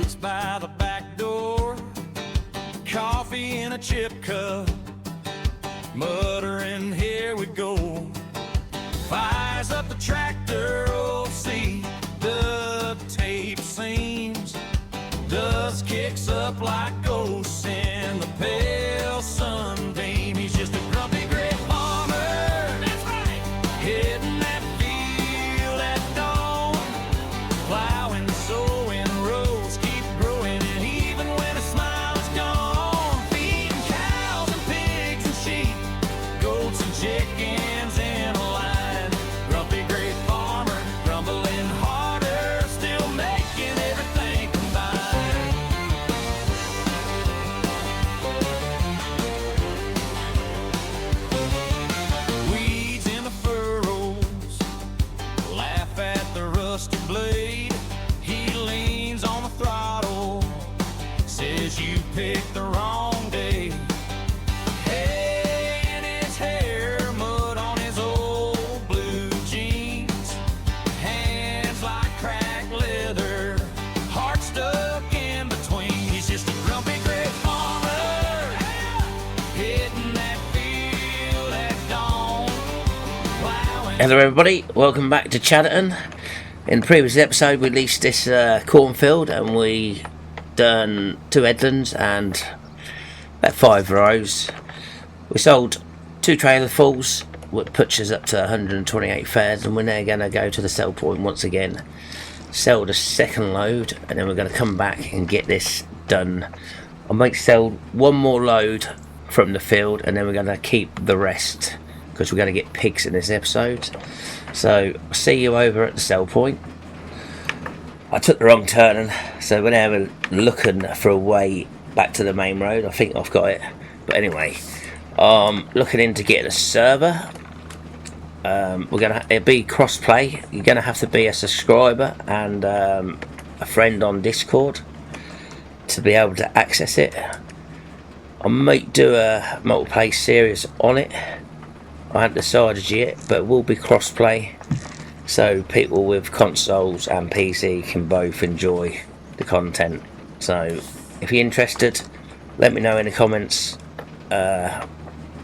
sits by the back door, coffee in a chip cup, muttering, here we go. Fires up the tractor, oh see, the tape seams. Dust kicks up like ghosts in the pale sunbeam. He's just a grumpy gray farmer. That's right. Hitting that field at dawn, plowing, sowing, rows keep growing, and even when a smile's gone, feeding cows and pigs and sheep, goats and chickens in a line. Grumpy gray farmer, grumbling harder, still making everything combine. Weeds in the furrows, laugh at the rusty blade. He leans on the throttle, says you picked the wrong day. Hay in his hair, mud on his old blue jeans, hands like cracked leather, heart stuck in between. He's just a grumpy gray farmer, hitting that field at dawn, plowing. Hello everybody, welcome back to CHADLINGTON. In the previous episode we leased this cornfield and we done 2 headlands and about 5 rows. We sold 2 trailerfuls, which puts us up to 128 fares, and we're now going to go to the sell point once again, sell the second load, and then we're going to come back and get this done. I might sell one more load from the field and then we're going to keep the rest because we're going to get pigs in this episode. So I'll see you over at the sell point. I took the wrong turn, so we're now looking for a way back to the main road. I think I've got it, but anyway, looking into getting a server. It'll be cross-play. You're gonna have to be a subscriber and a friend on Discord to be able to access it. I might do a multiplayer series on it. I haven't decided yet, but it will be cross-play, so people with consoles and PC can both enjoy the content. So if you're interested, let me know in the comments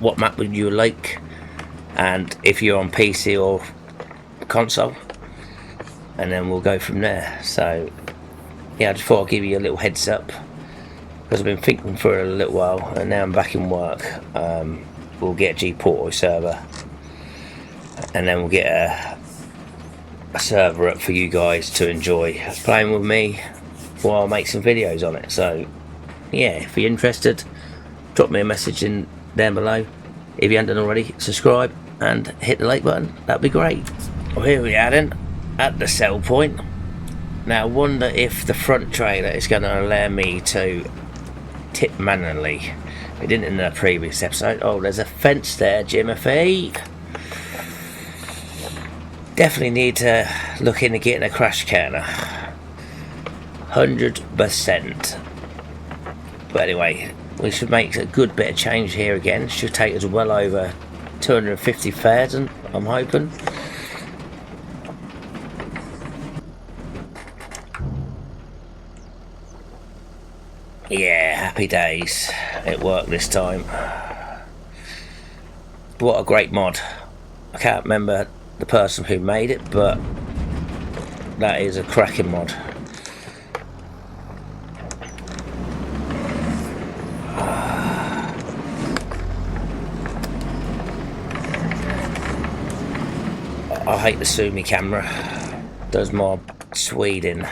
what map would you like, and if you're on PC or console, and then we'll go from there. So yeah, I just thought I'd give you a little heads up because I've been thinking for a little while and now I'm back in work. We'll get a G-Porto server and then we'll get a server up for you guys to enjoy playing with me while I make some videos on it. So yeah, if you're interested, drop me a message in down below. If you haven't done already, subscribe and hit the like button, that'd be great. Well, here we are then at the sell point. Now I wonder if the front trailer is going to allow me to tip manually. We didn't in the previous episode. Oh, there's a fence there, Jimothy. Definitely need to look into getting a crash counter. 100%. But anyway, we should make a good bit of change here again. Should take us well over 250,000, I'm hoping. Yeah, happy days. It worked this time. What a great mod. I can't remember the person who made it, but that is a cracking mod. I hate the Sumi camera. Does my Sweden.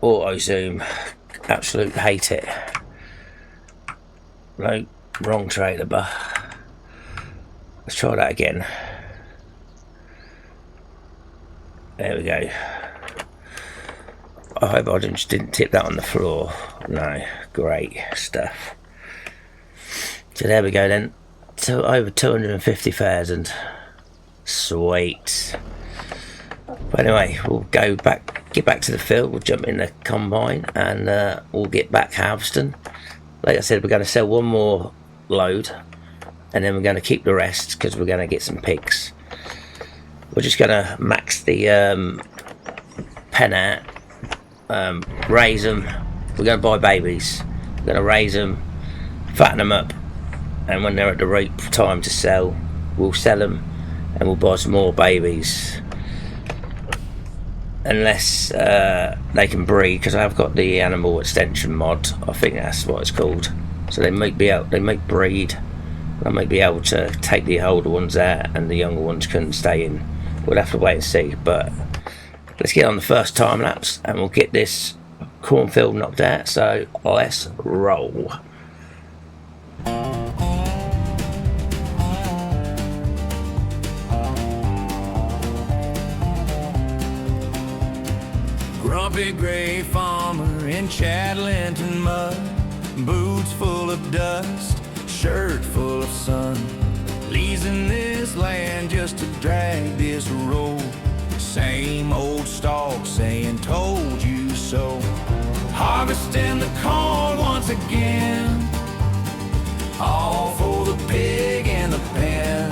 Auto zoom, absolute hate it. No, wrong trailer, but let's try that again. There we go. I hope I didn't tip that on the floor. No, great stuff. So there we go then. So over 250,000. Sweet. But anyway, we'll go back, get back to the field, we'll jump in the combine and we'll get back harvesting. Like I said, we're going to sell one more load and then we're going to keep the rest because we're going to get some pigs. We're just going to max the pen out, raise them. We're going to buy babies. We're going to raise them, fatten them up, and when they're at the right time to sell, we'll sell them and we'll buy some more babies. Unless they can breed, because I've got the animal extension mod, I think that's what it's called. So they might breed. I might be able to take the older ones out and the younger ones can stay in. We'll have to wait and see, but let's get on the first time lapse and we'll get this cornfield knocked out. So let's roll. Grumpy gray farmer in CHADLINGTON mud, boots full of dust, shirt full of sun, leasing this land just to drag this road. Same old stalk saying told you so. Harvesting the corn once again, all for the pig in the pen.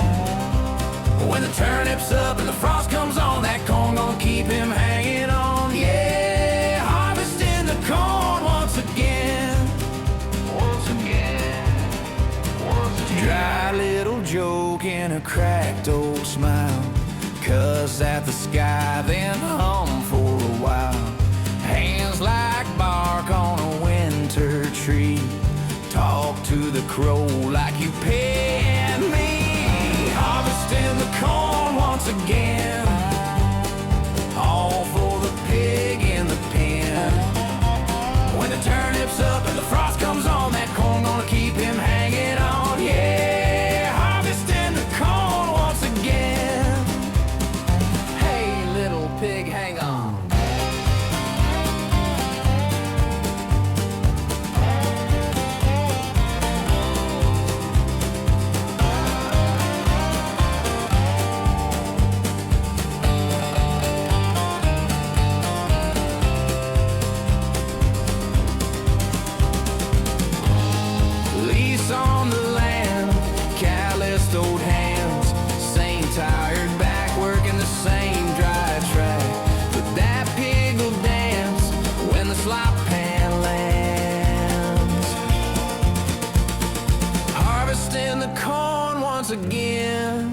When the turnip's up and the frost comes on, that corn gonna keep him hanging on. Yeah, harvesting the corn once again. Once again. Once again. Dry little joke and a cracked old smile, cuz at the sky then hum for a while. Hands like bark on a winter tree, talk to the crow like you pay and me. Harvesting the corn once again, all for the pig in the pen. When the turnip's up and the frost comes on, that corn gonna keep him hanging on. Yeah, harvesting the corn once again. Hey, little pig, hang on. On the land, calloused old hands, same tired back, working the same dry track. But that pig will dance when the slop pan lands. Harvesting the corn once again,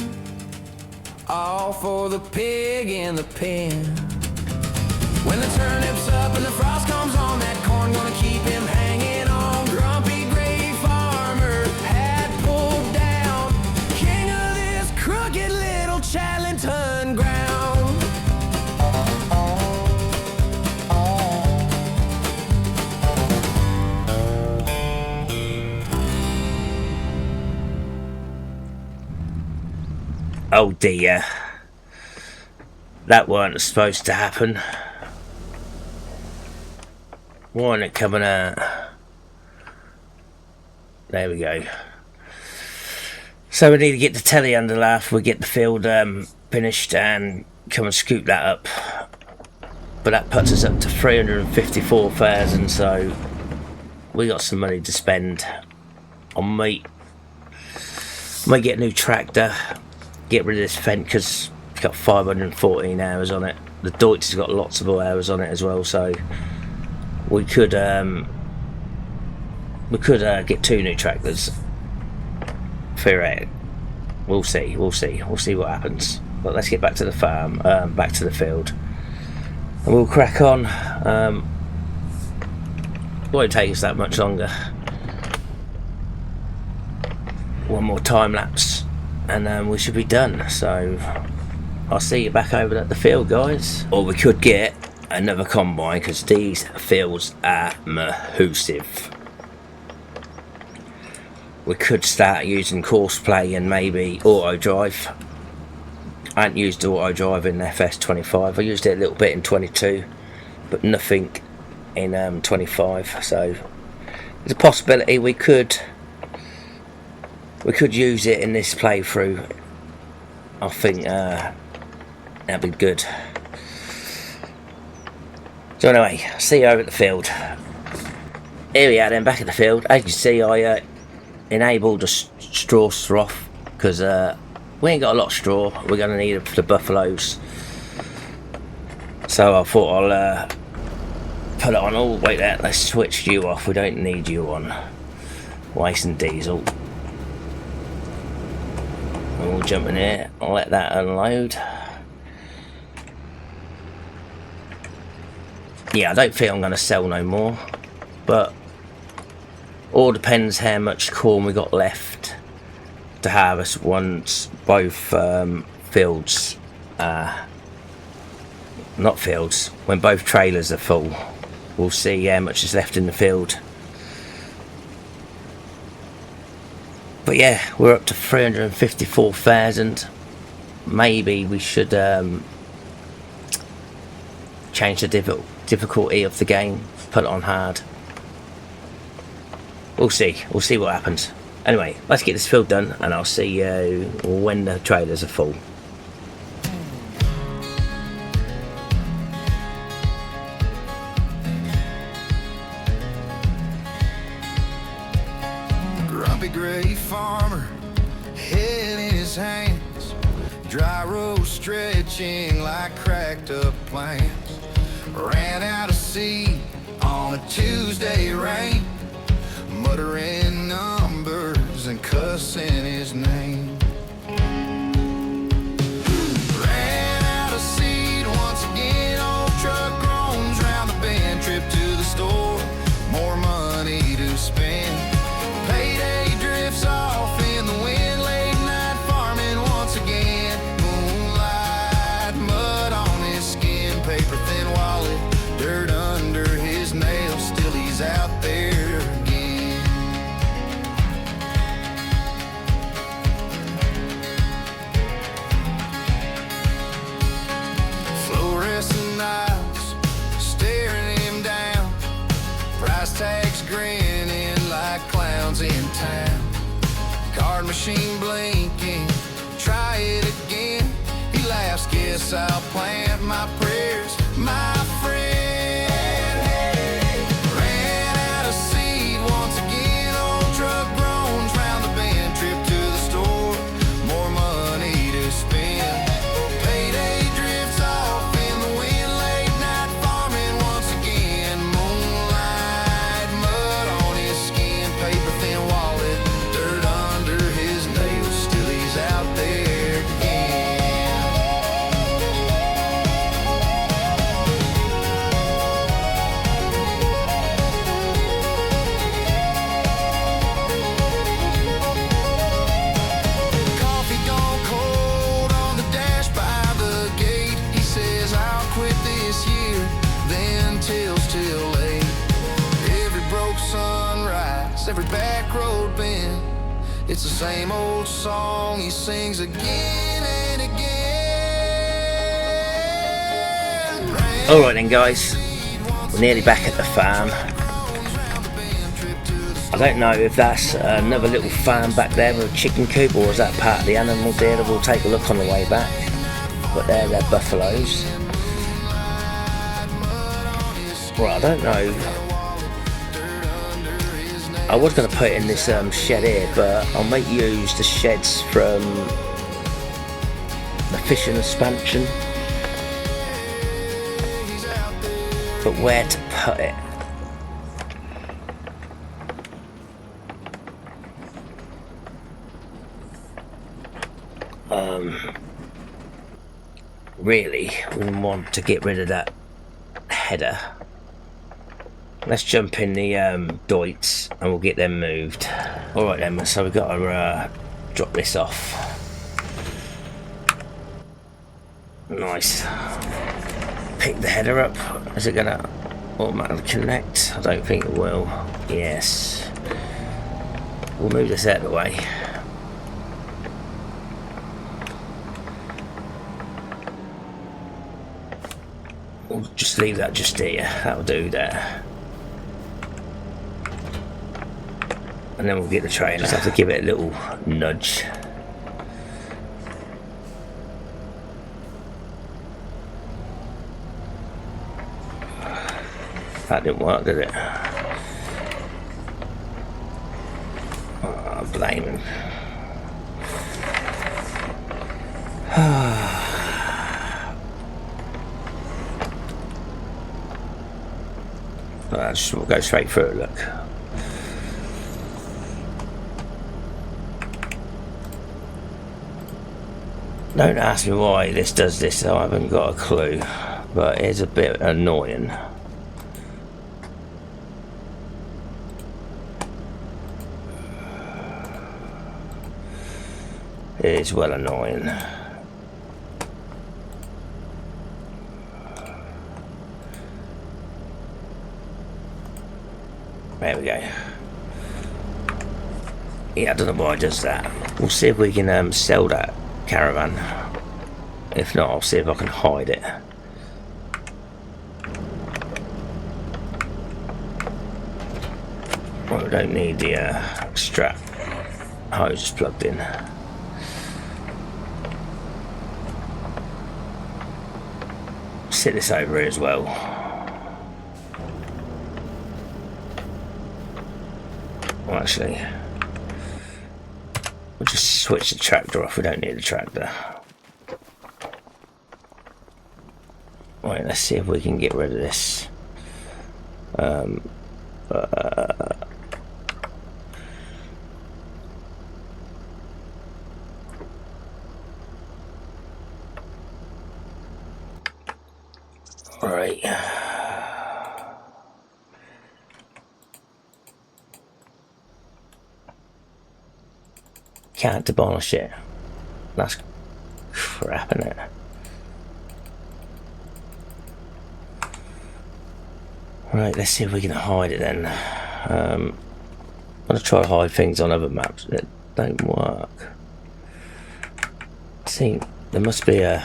all for the pig in the pen. When the turnip's up and the frost comes on, that corn gonna keep him hanging on. Grumpy gray farmer had pulled down, king of this crooked little CHADLINGTON ground. Oh dear, that weren't supposed to happen. Why isn't it coming out? There we go. So we need to get the telly under laugh. We get the field finished and come and scoop that up. But that puts us up to 354,000. So we got some money to spend. I might get a new tractor. Get rid of this Fendt because it's got 514 hours on it. The Deutz has got lots of hours on it as well. So we could get two new tractors. Theoretically, we'll see what happens. But let's get back to the farm, back to the field, and we'll crack on. Won't take us that much longer. One more time lapse, and we should be done. So I'll see you back over at the field, guys. Or we could get another combine because these fields are massive. We could start using course play and maybe auto drive. I haven't used auto drive in FS25. I used it a little bit in 22, but nothing in 25. So there's a possibility we could use it in this playthrough. I think that'd be good. So anyway, see you over at the field. Here we are then, back at the field. As you can see, I enabled a straw swath because we ain't got a lot of straw. We're going to need it for the buffaloes. So So I thought I'll put it on all the way there. Let's switch you off, we don't need you on. Wasting diesel. And we'll jump in here, I'll let that unload. Yeah, I don't think I'm going to sell no more, but all depends how much corn we got left to harvest once both fields, not fields, when both trailers are full. We'll see how much is left in the field. But yeah, we're up to 354,000. Maybe we should change the difficulty of the game, put it on hard. We'll see what happens. Anyway, let's get this field done and I'll see you when the trailers are full. Grumpy gray farmer, head in his hands, dry road stretching like cracked up plants. Ran out of seed on a Tuesday rain, muttering numbers and cussing his name. Ran out of seed once again, old truck groans round the bend, trip to the store, more money to spend. Payday drifts off in the wind, late night farming once again. Moonlight, mud on his skin, paper thin wallet, dirt under his nails, still he's out there again. Fluorescent eyes staring him down, price tags grinning like clowns in town. Card machine blinking, try it again. He laughs, guess I'll plant my prayers, my friend. Ran out of seed once again, old truck groans round the bend, trip to the store, more money to spend. Payday drifts off in the wind, late night farming once again. Moonlight, mud on his skin, paper thin wallet, dirt under his nails, still he's out there again. Coffee gone cold on the dash by the gate. He says I'll quit this year, then till late. Every broke sunrise, every back road bend, it's the same old song he sings again and again. Alright then guys, we're nearly back at the farm. I don't know if that's another little farm back there with a chicken coop, or is that part of the animal dealer. We'll take a look on the way back. But they're buffaloes. Well, I don't know. I was going to put it in this shed here, but I might use the sheds from the fishing expansion. But where to put it? Really, we want to get rid of that header. Let's jump in the Deutz and we'll get them moved. Alright then, so we've got to drop this off. Nice. Pick the header up. Is it going to automatically connect? I don't think it will. Yes. We'll move this out of the way. We'll just leave that just here. That'll do there. And then we'll get the trailer. Just have to give it a little nudge. That didn't work, did it? Oh, blame him. Just we'll go straight through. Look. Don't ask me why this does this. I haven't got a clue, but it's a bit annoying. It is well annoying. There we go. Yeah, I don't know why it does that. We'll see if we can sell that caravan. If not, I'll see if I can hide it. Well, we don't need the strap hose plugged in. Sit this over here as well. Well, actually, we'll just switch the tractor off. We don't need the tractor. Right, let's see if we can get rid of this. Right. Can't demolish it. That's crap, isn't it? Right, let's see if we can hide it then. I'm gonna try to hide things on other maps that don't work. I think there must be I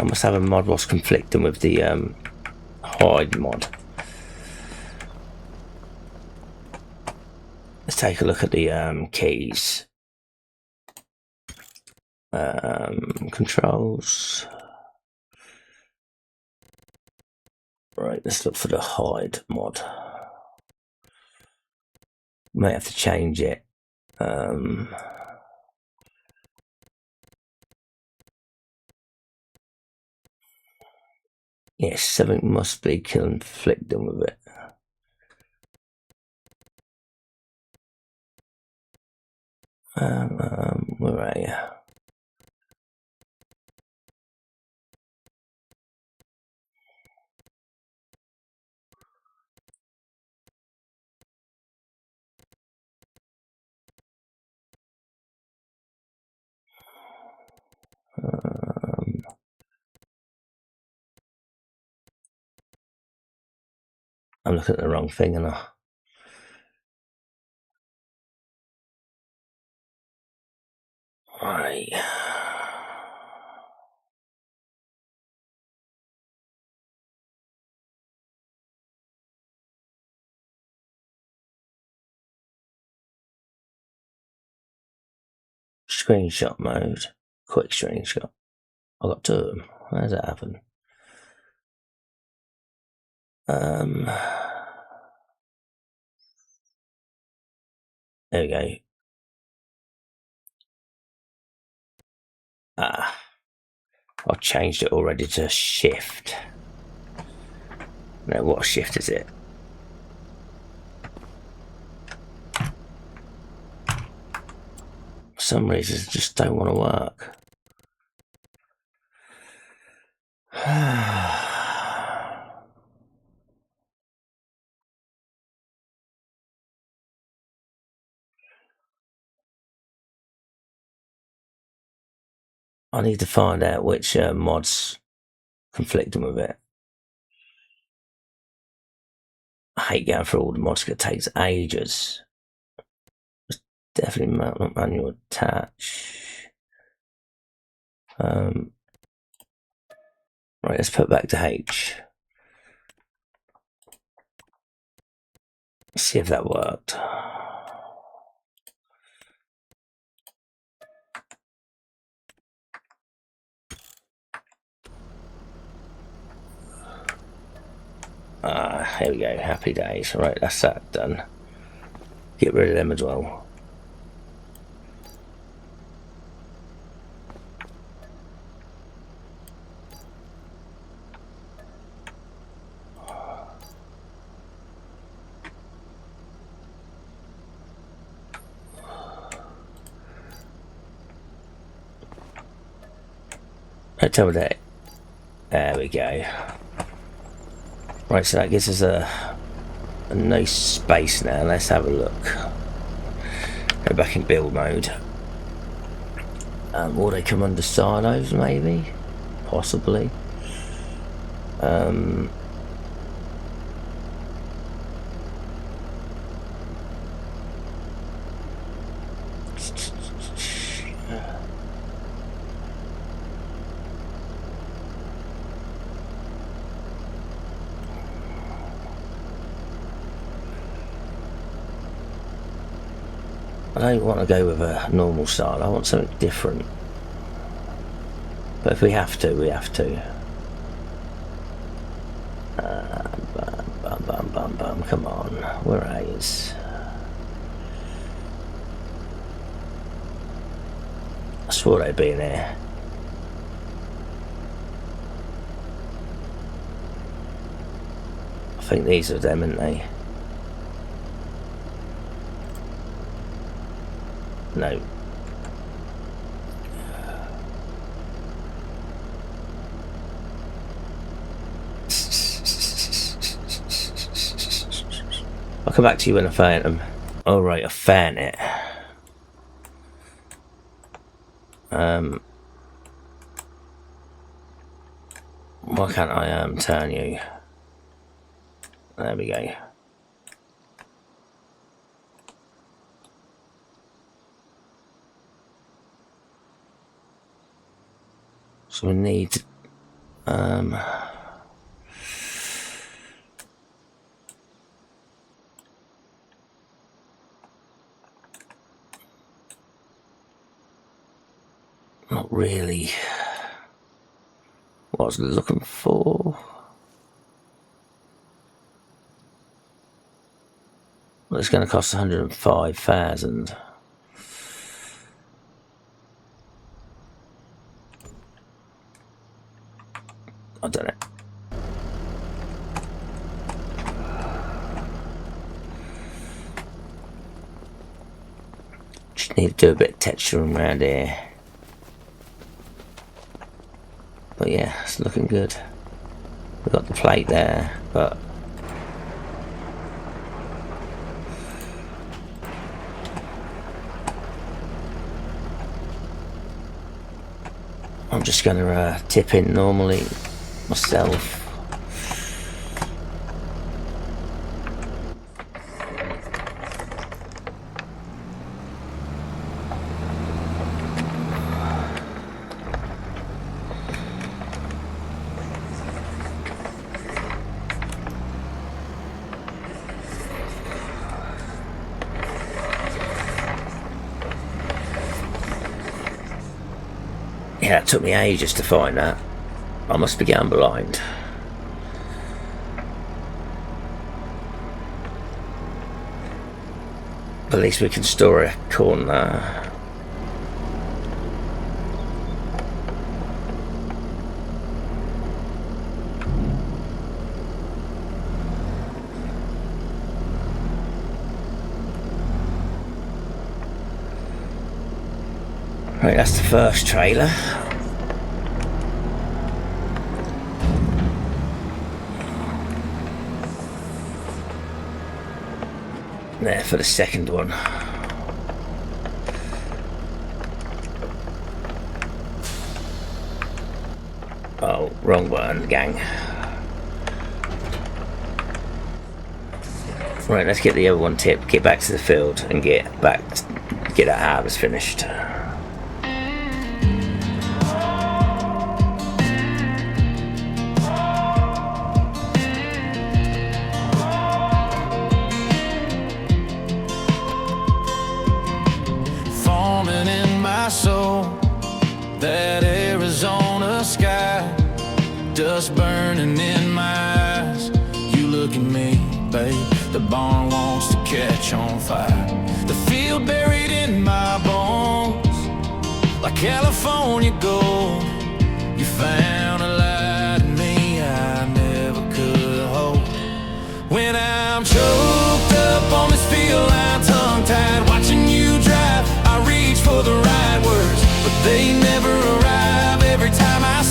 must have a mod what's conflicting with the hide mod. Let's take a look at the keys. Controls. Right, let's look for the hide mod. Might have to change it. Yes, something must be conflicting with it. Where are you? I'm looking at the wrong thing, and right. Screenshot mode. Quick screenshot. I got two of them. How does that happen? There we go. I've changed it already to shift. Now, what shift is it? For some reason, it just don't want to work. I need to find out which mod's conflicting with it. I hate going through all the mods because it takes ages. It's definitely not manual attach. Right, let's put back to H. See if that worked. Here we go, happy days. Right, that's that done. Get rid of them as well. Right, tell me that. There we go. Right, so that gives us a nice space now. Let's have a look. Go back in build mode. Will they come under silos, maybe? Possibly. I don't want to go with a normal silo. I want something different. But if we have to, we have to. Bum. Come on. Where are you? I swore they'd be in there. I think these are them, aren't they? No. I'll come back to you when I find them. Alright, I found it. Why can't I turn you? There we go. So we need not really what I was looking for. Well, it's going to cost 105,000. I've done it. Just need to do a bit of texturing around here. But yeah, it's looking good. We've got the plate there, but I'm just going to tip in normally myself. Yeah, it took me ages to find that. I must be going blind. But at least we can store a corner. Right, that's the first trailer. There for the second one. Oh, wrong button, gang. Right, let's get the other one tipped, get back to the field and get that harvest finished. Soul, that Arizona sky, dust burning in my eyes. You look at me, babe, the barn wants to catch on fire. The field buried in my bones, like California gold. You found a light in me I never could hold. When I'm choked up on this field line, tongue-tied, watching you drive, I reach for the right words, but they never arrive. Every time I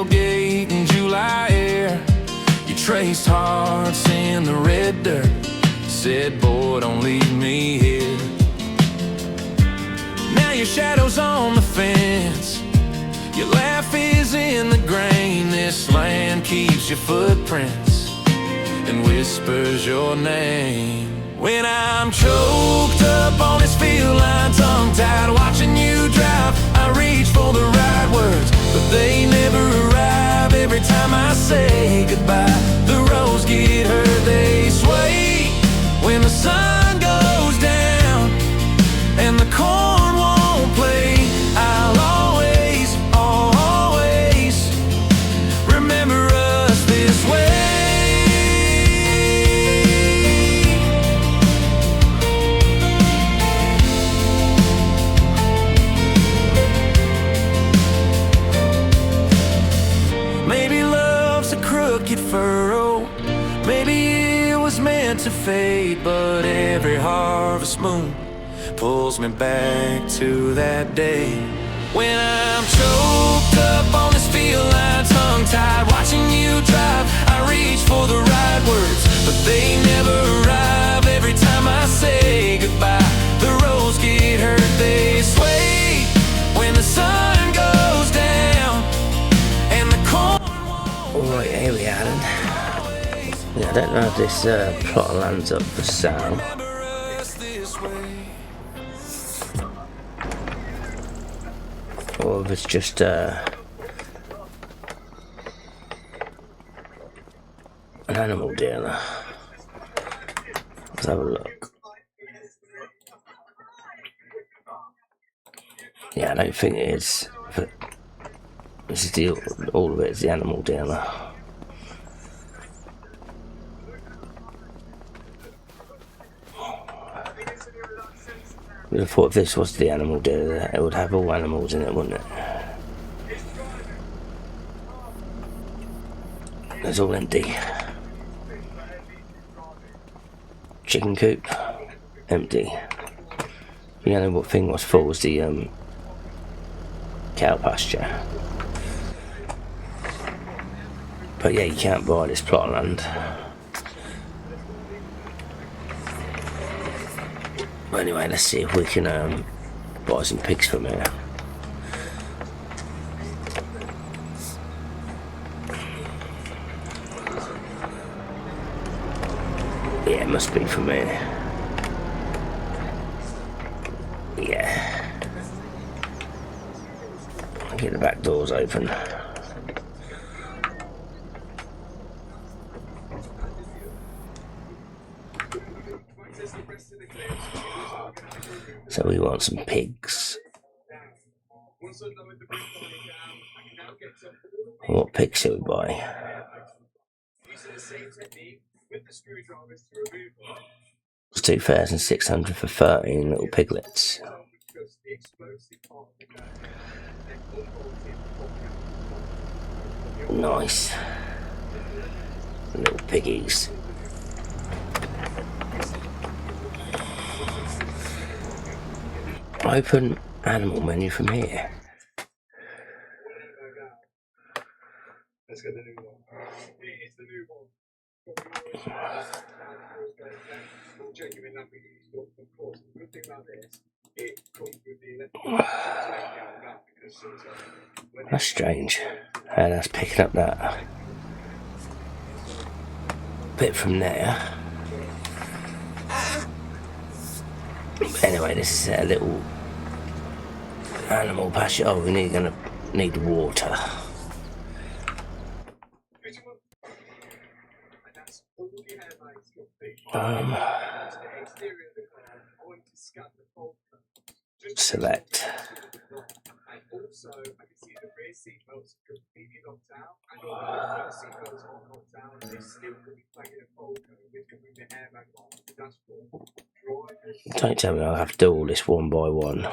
tailgate in July air. You traced hearts in the red dirt, said, boy, don't leave me here. Now your shadow's on the fence, your laugh is in the grain. This land keeps your footprints and whispers your name. When I'm choked up on this field line, tongue-tied, watching you drive, I reach for the right words, but they never arrive. Every time I say goodbye, the roads get hurt, they sway. When the sun goes down and the corn won't play, I'll always, always remember us this way. Furrow, maybe it was meant to fade, but every harvest moon pulls me back to that day. When I'm choked up on this field line, tongue-tied, watching you drive, I reach for the right words, but they never arrive. Every time I say goodbye, the roads get hurt, they sway. When the sun goes down and the corn. Right, here we are then. Yeah, I don't know if this plot of land's up for sale. Or if it's just an animal dealer. Let's have a look. Yeah, I don't think it is. But this is all of it is the animal dealer. I thought if this was the animal dealer, it would have all animals in it, wouldn't it? It's all empty. Chicken coop, empty. The only thing was full was the cow pasture. But yeah, you can't buy this plot of land. But anyway, let's see if we can buy some pigs from here. Yeah, it must be from here. Yeah. I'll get the back doors open. So we want some pigs. What pigs should we buy? It's 2,600 for 13 little piglets. Nice. Little piggies. Open animal menu from here. Let's get the new one. It's the new one. Good thing about this, it comes with the That's strange. And that's picking up that bit from there. Anyway, this is a little animal pasture. Oh, we're gonna need water. Select. Don't tell me I'll have to do all this one by one.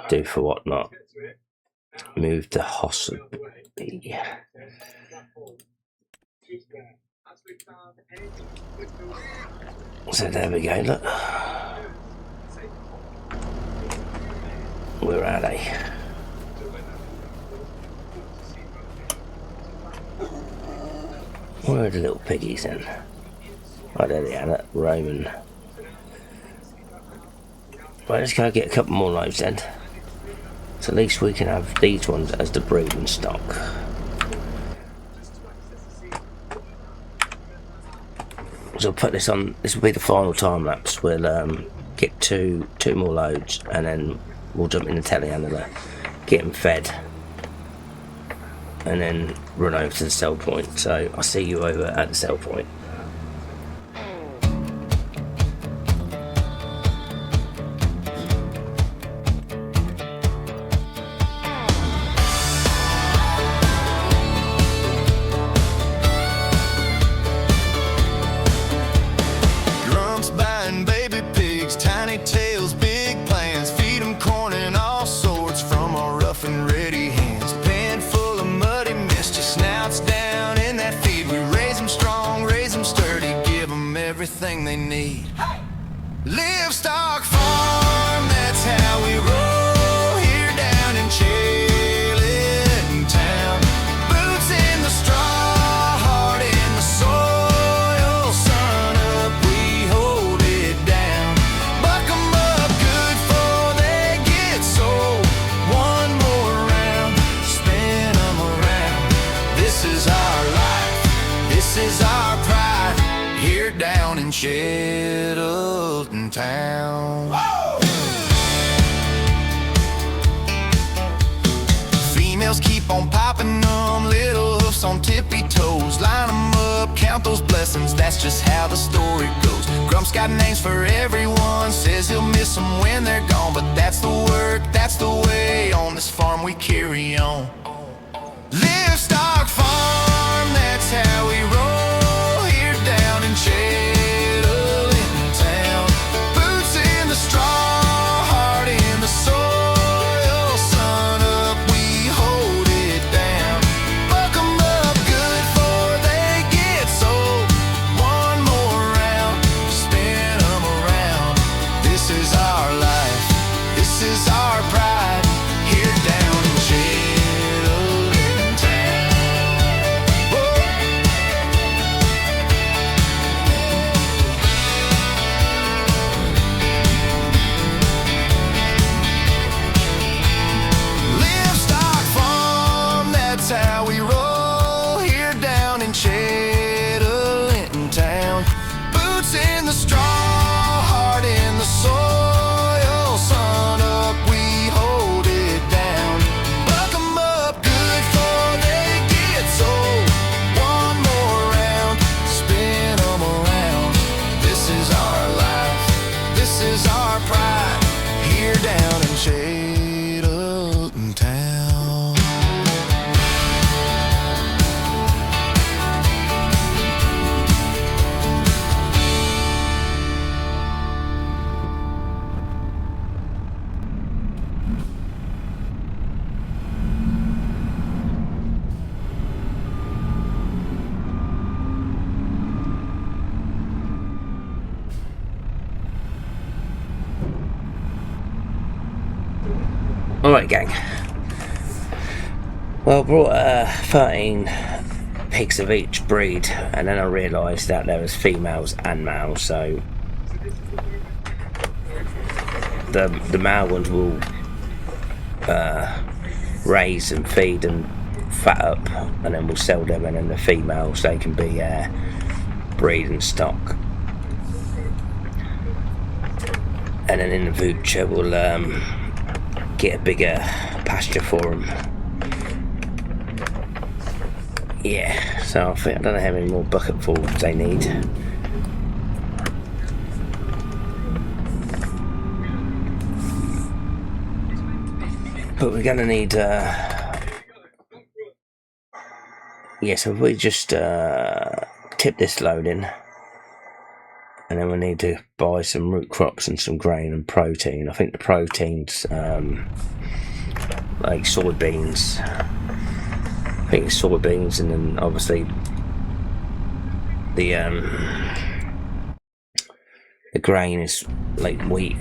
Do for what not? Move the hossie. So there we go, look. Where are they? Where are the little piggies then? Oh, there they are, that Roman. Right, let's go get a couple more loads then. So at least we can have these ones as the breeding stock. So I'll put this on, this will be the final time lapse. We'll get two more loads and then we'll jump in the telehandler, get them fed, and then run over to the sell point. So I'll see you over at the sell point. Everything they need. Livestock farm, that's how we roll here down in CHADLINGTON. Boots in the straw, heart in the soil. Sun up, we hold it down. Buck 'em up good before they get sold. One more round, spin 'em around. This is our life, this is our pride. Here down in CHADLINGTON. Females keep on popping them, little hoofs on tippy toes. Line them up, count those blessings, that's just how the story goes. Grump's got names for everyone, says he'll miss them when they're gone. But that's the work, that's the way, on this farm we carry on. Livestock farm, that's how we roll. CHADLINGTON. Boots in the straw, heart in the soil. Sun up, we hold it down. Buck 'em up good before they get sold. One more round, spin 'em around. This is our life, this is our pride. Here down in CHADLINGTON. That's how we roll here down in CHADLINGTON. Boots in the straw, heart in the soil. Sun up, we hold it down. Buck 'em up good before they get sold. One more round, spin 'em around. This is our life, this is our pride. Here down in CHADLINGTON. Alright gang, well I brought 13 pigs of each breed, and then I realised that there was females and males, so the male ones will raise and feed and fat up, and then we'll sell them, and then the females, they can be breeding stock. And then in the future we'll get a bigger pasture for them. Yeah, so I don't know how many more bucketfuls they need. But we're gonna need yeah, so if we just tip this load in, and then we need to buy some root crops and some grain and protein. I think the protein's like soybeans. I think it's soybeans, and then obviously the grain is like wheat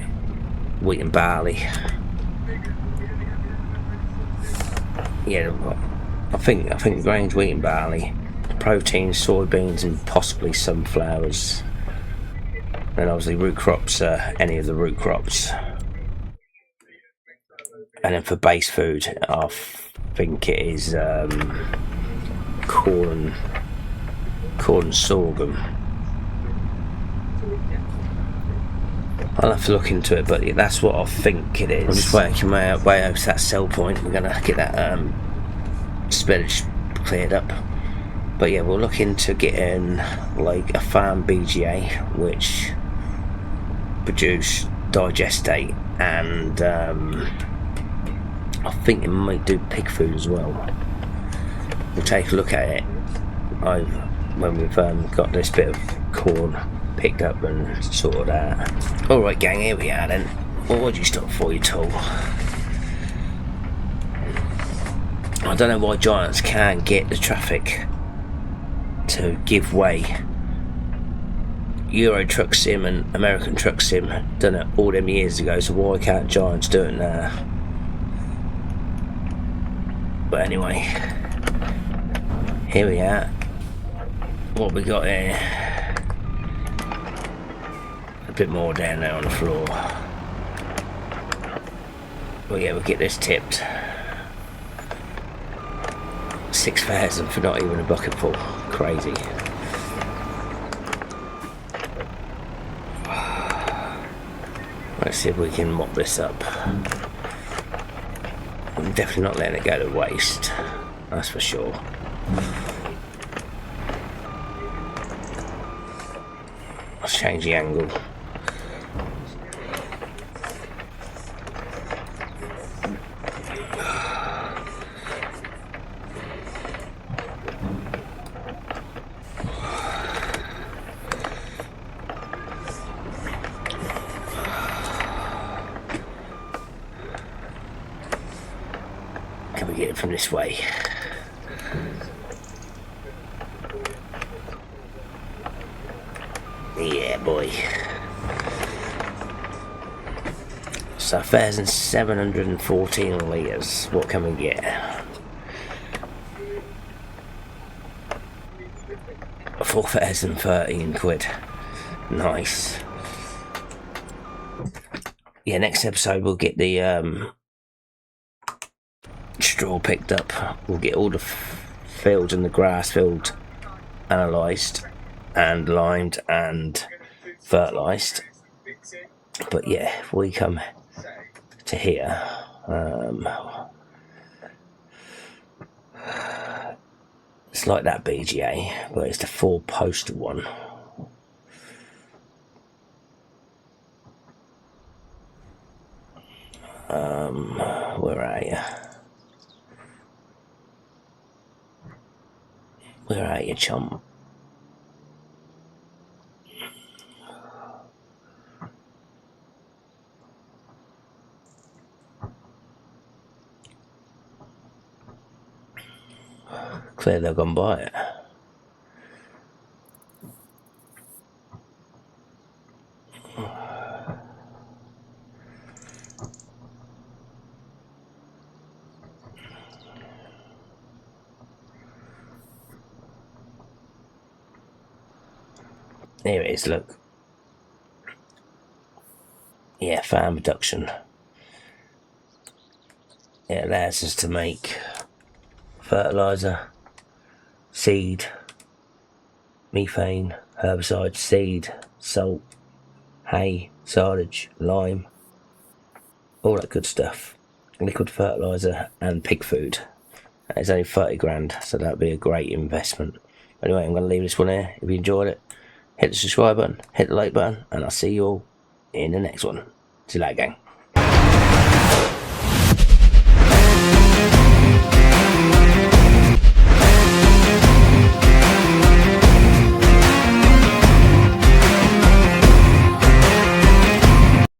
and barley. Yeah, I think the grain's wheat and barley, protein, soybeans, and possibly sunflowers. And obviously root crops are any of the root crops. And then for base food, I think it is corn and sorghum. I'll have to look into it, but yeah, that's what I think it is. I'm just working my way over to that sell point. We're gonna get that spillage cleared up. But yeah, we'll look into getting like a farm BGA which produce digestate, and I think it might do pig food as well. We'll take a look at it when we've got this bit of corn picked up and sorted out. Alright gang, here we are then. What do you stop for, you tool? I don't know why Giants can't get the traffic to give way. Euro Truck Sim and American Truck Sim done it all them years ago, so why can't Giants do it now? But anyway, here we are. What we got here? A bit more down there on the floor. Well, yeah, we'll get this tipped. 6,000 for not even a bucket full. Crazy. Let's see if we can mop this up. I'm definitely not letting it go to waste, that's for sure. Let's change the angle. Can we get it from this way? Yeah, boy. So 1,714 litres. What can we get? 4,013 quid. Nice. Yeah, next episode we'll get the straw picked up. We'll get all the fields and the grass field analysed and limed and fertilised. But yeah, if we come to here, it's like that BGA, but it's the 4-poster one. Where are you? Where are you, chum? Clearly they've gone by it. There it is, look. Yeah, farm reduction. It allows us to make fertiliser, seed, methane, herbicide, seed, salt, hay, silage, lime, all that good stuff. Liquid fertiliser and pig food. It's only 30 grand, so that'd be a great investment. Anyway, I'm going to leave this one here. If you enjoyed it, hit the subscribe button, hit the like button, and I'll see you all in the next one. See you later, gang.